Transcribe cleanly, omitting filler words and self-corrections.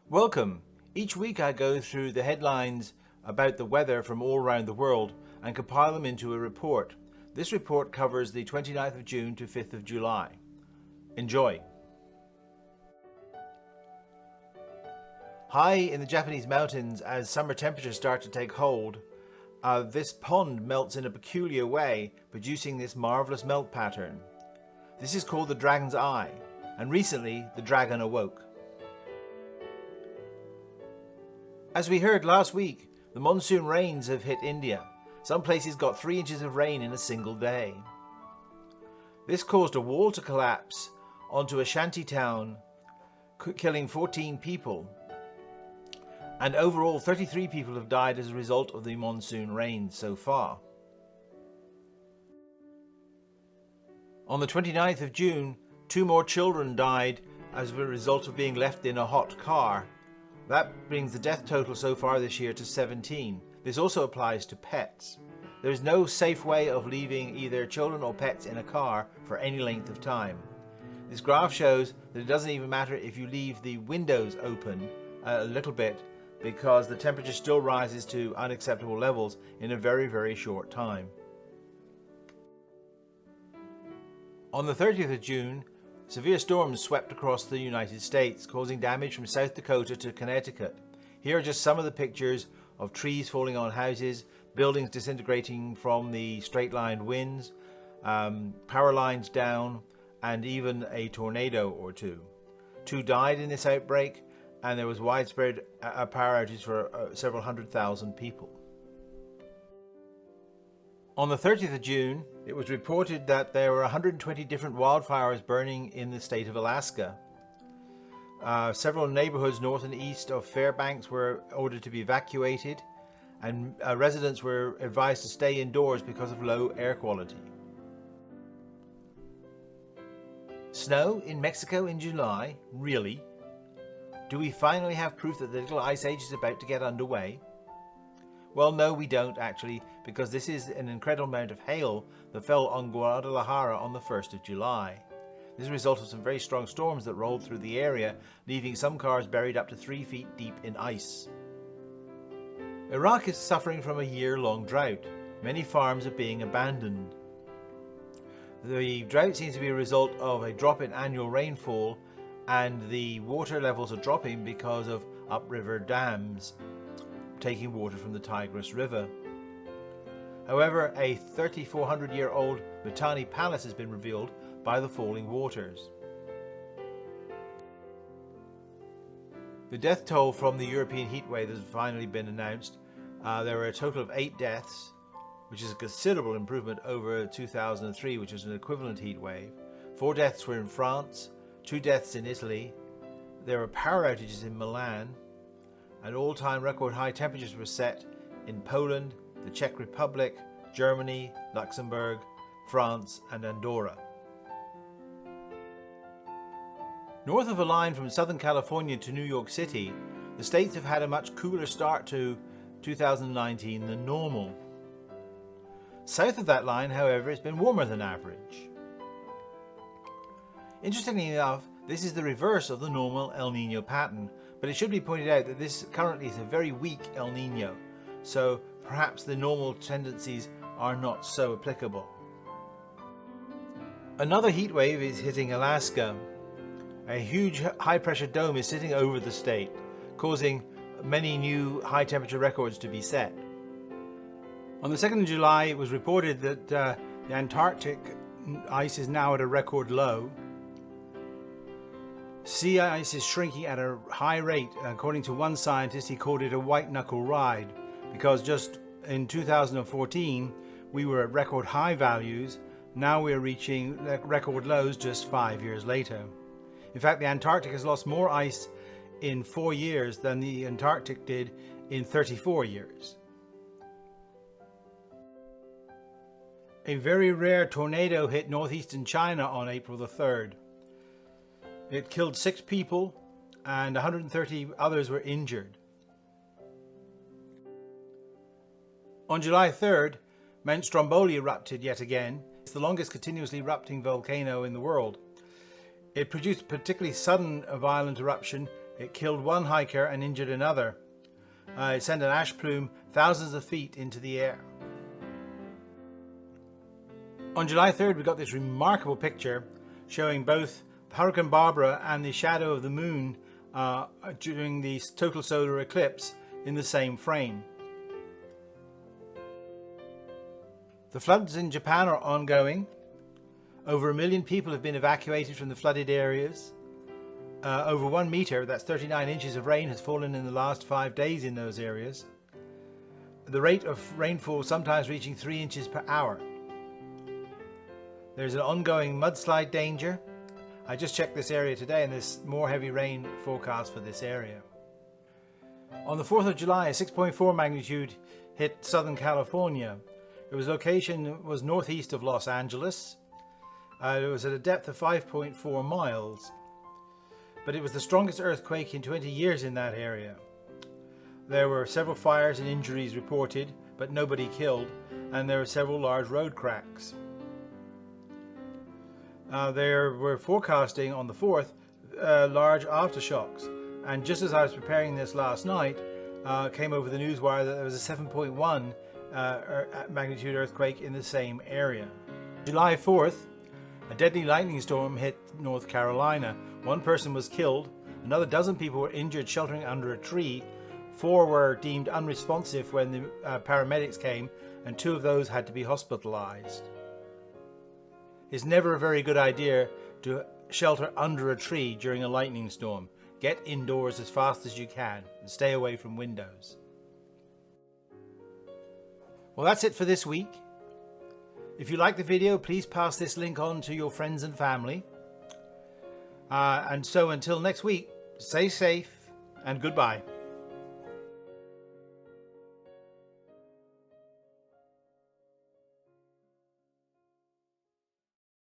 Welcome! Each week I go through the headlines about the weather from all around the world and compile them into a report. This report covers the 29th of June to 5th of July. Enjoy! High in the Japanese mountains, as summer temperatures start to take hold, this pond melts in a peculiar way, producing this marvelous melt pattern. This is called the Dragon's Eye, and recently the dragon awoke. As we heard last week, the monsoon rains have hit India. Some places got 3 inches of rain in a single day. This caused a wall to collapse onto a shanty town, killing 14 people. And overall, 33 people have died as a result of the monsoon rains so far. On the 29th of June, 2 more children died as a result of being left in a hot car. That brings the death total so far this year to 17. This also applies to pets. There is no safe way of leaving either children or pets in a car for any length of time. This graph shows that it doesn't even matter if you leave the windows open a little bit, because the temperature still rises to unacceptable levels in a very, very short time. On the 30th of June, severe storms swept across the United States, causing damage from South Dakota to Connecticut. Here are just some of the pictures of trees falling on houses, buildings disintegrating from the straight-lined winds, power lines down, and even a tornado or two. 2 died in this outbreak, and there was widespread power outages for several 100,000 people. On the 30th of June, it was reported that there were 120 different wildfires burning in the state of Alaska. Several neighborhoods north and east of Fairbanks were ordered to be evacuated, and residents were advised to stay indoors because of low air quality. Snow in Mexico in July? Really? Do we finally have proof that the little ice age is about to get underway? Well, no, we don't actually, because this is an incredible amount of hail that fell on Guadalajara on the 1st of July. This is a result of some very strong storms that rolled through the area, leaving some cars buried up to 3 feet deep in ice. Iraq is suffering from a year-long drought. Many farms are being abandoned. The drought seems to be a result of a drop in annual rainfall, and the water levels are dropping because of upriver dams taking water from the Tigris River. However, a 3,400-year-old Mitanni palace has been revealed by the falling waters. The death toll from the European heatwave has finally been announced. There were a total of 8 deaths, which is a considerable improvement over 2003, which was an equivalent heatwave. 4 deaths were in France, 2 deaths in Italy. There were power outages in Milan, and all-time record high temperatures were set in Poland, the Czech Republic, Germany, Luxembourg, France, and Andorra. North of a line from Southern California to New York City, the states have had a much cooler start to 2019 than normal. South of that line, however, it's been warmer than average. Interestingly enough, this is the reverse of the normal El Niño pattern, but it should be pointed out that this currently is a very weak El Niño, so perhaps the normal tendencies are not so applicable. Another heat wave is hitting Alaska. A huge high-pressure dome is sitting over the state, causing many new high-temperature records to be set. On the 2nd of July, it was reported that the Antarctic ice is now at a record low. Sea ice is shrinking at a high rate. According to one scientist, he called it a white-knuckle ride, because just in 2014, we were at record high values. Now we're reaching record lows just 5 years later. In fact, the Antarctic has lost more ice in 4 years than the Antarctic did in 34 years. A very rare tornado hit northeastern China on April the 3rd. It killed 6 people and 130 others were injured. On July 3rd, Mount Stromboli erupted yet again. It's the longest continuously erupting volcano in the world. It produced a particularly sudden violent eruption It killed one hiker and injured another. It sent an ash plume thousands of feet into the air. On July 3rd, we got this remarkable picture showing both Hurricane Barbara and the shadow of the moon during the total solar eclipse in the same frame. The floods in Japan are ongoing. Over 1 million people have been evacuated from the flooded areas. Over 1 meter, that's 39 inches of rain, has fallen in the last 5 days in those areas. The rate of rainfall sometimes reaching 3 inches per hour. There's an ongoing mudslide danger. I just checked this area today and there's more heavy rain forecast for this area. On the 4th of July, a 6.4 magnitude hit Southern California. Its location was northeast of Los Angeles. It was at a depth of 5.4 miles. But it was the strongest earthquake in 20 years in that area. There were several fires and injuries reported, but nobody killed, and there were several large road cracks. They were forecasting on the 4th large aftershocks, and just as I was preparing this last night, came over the news wire that there was a 7.1 magnitude earthquake in the same area. July 4th, a deadly lightning storm hit North Carolina. 1 person was killed, another dozen people were injured sheltering under a tree. 4 were deemed unresponsive when the paramedics came, and 2 of those had to be hospitalized. It's never a very good idea to shelter under a tree during a lightning storm. Get indoors as fast as you can and stay away from windows. Well, that's it for this week. If you like the video, please pass this link on to your friends and family. And so until next week, stay safe and goodbye.